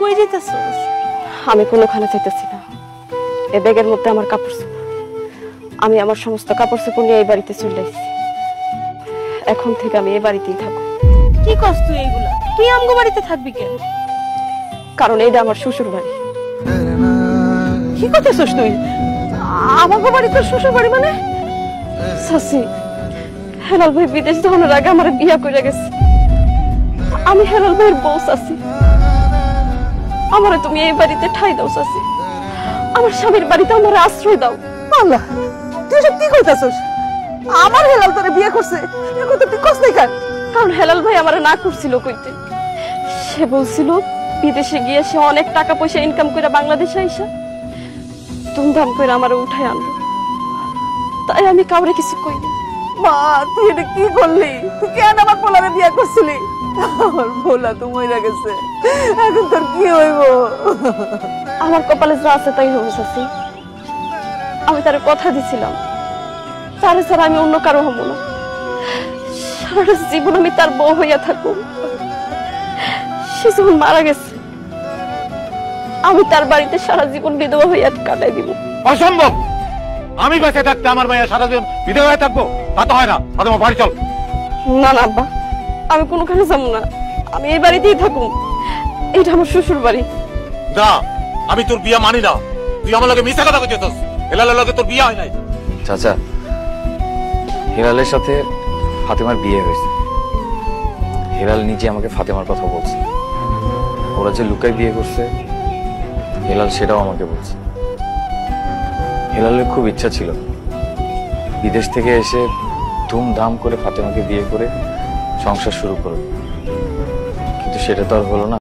কই যেতেছস? আমি কোনোখানে যাইতেছি না। এই ব্যাগের মধ্যে আমার কাপড় চোপড়। আমি আমার সমস্ত কাপড় চোপড় নিয়ে এই বাড়িতে চলে আসছি। এখন থেকে আমি এই বাড়িতেই থাকবো। কি কস তুই এইগুলা? তুই আমগো বাড়িতে থাকবি কেন? কারণ এইটা আমার শ্বশুর বাড়ি। কি করতেছস তুই? আমাগো বাড়ি তোর শ্বশুর বাড়ি মানে? চাচি, হেলাল ভাই বিদেশ যাওয়ার আগে আমার বিয়া করে গেছে। আমি হেলাল ভাইয়ের বউ চাচি। আমারে তুমি এই বাড়িতে ঠাই দাও চাচি। আমার স্বামীর বাড়িতে আমার আশ্রয় দাও। আল্লাহ, তুই সব কি কইতাছস? আমার হেলাল তোরে বিয়ে করছে, এ কথা তুই কস নাই কেন? কারণ হেলাল ভাই আমার না করছিল কইতে। সে বলছিল বিদেশে গিয়ে সে অনেক টাকা পয়সা ইনকাম করে বাংলাদেশে আইসা ধুমধাম করে আমার উঠায় আনলো। তাই আমি কাউরে কিছু কইনি। মা, তুই এটা কি করলি? তুই কেন আমার পোলারে বিয়ে করছিলি? আমার পোলা তো মইরা গেছে, এখন তোর কি হইব? আমার কপালে যা আছে তাই হবো চাচি। আমি তার কথা দিছিলাম, তারে ছাড়া আমি অন্য কারো হবো না। সারা জীবন আমি তার বউ হইয়া থাকবো। সে যখন মারা গেছে, আমি তার বাড়িতে সারা জীবন বিধবা হইয়া কাটাই দিব। অসম্ভব! আমি বেঁচে থাকতে আমার মায়ের সারা জীবন বিধবা হয়ে থাকবো? তা তো হয় না। ফাতেমা, বাড়ি চল। না না আব্বা, আমি কোনোখানে যাবো না। আমি এই বাড়িতেই থাকুম। এটা আমার শ্বশুর বাড়ি। না, আমি তোর বিয়া মানি না। তুই আমার লগে মিথ্যা কথা কইতেছস। হেলালের লগে তোর বিয়া হয় নাই। চাচা, হেলালের সাথে ফাতেমার বিয়ে হয়েছে। হেলাল নিজে আমাকে ফাতেমার কথা বলছে। ওরা যে লুকায় বিয়ে করছে, হেলাল সেটাও আমাকে বলছে। হেলালের খুব ইচ্ছা ছিল বিদেশ থেকে এসে ধুমধাম করে ফাতেমাকে বিয়ে করে সংসার শুরু করবে, কিন্তু সেটা তো আর হলো না।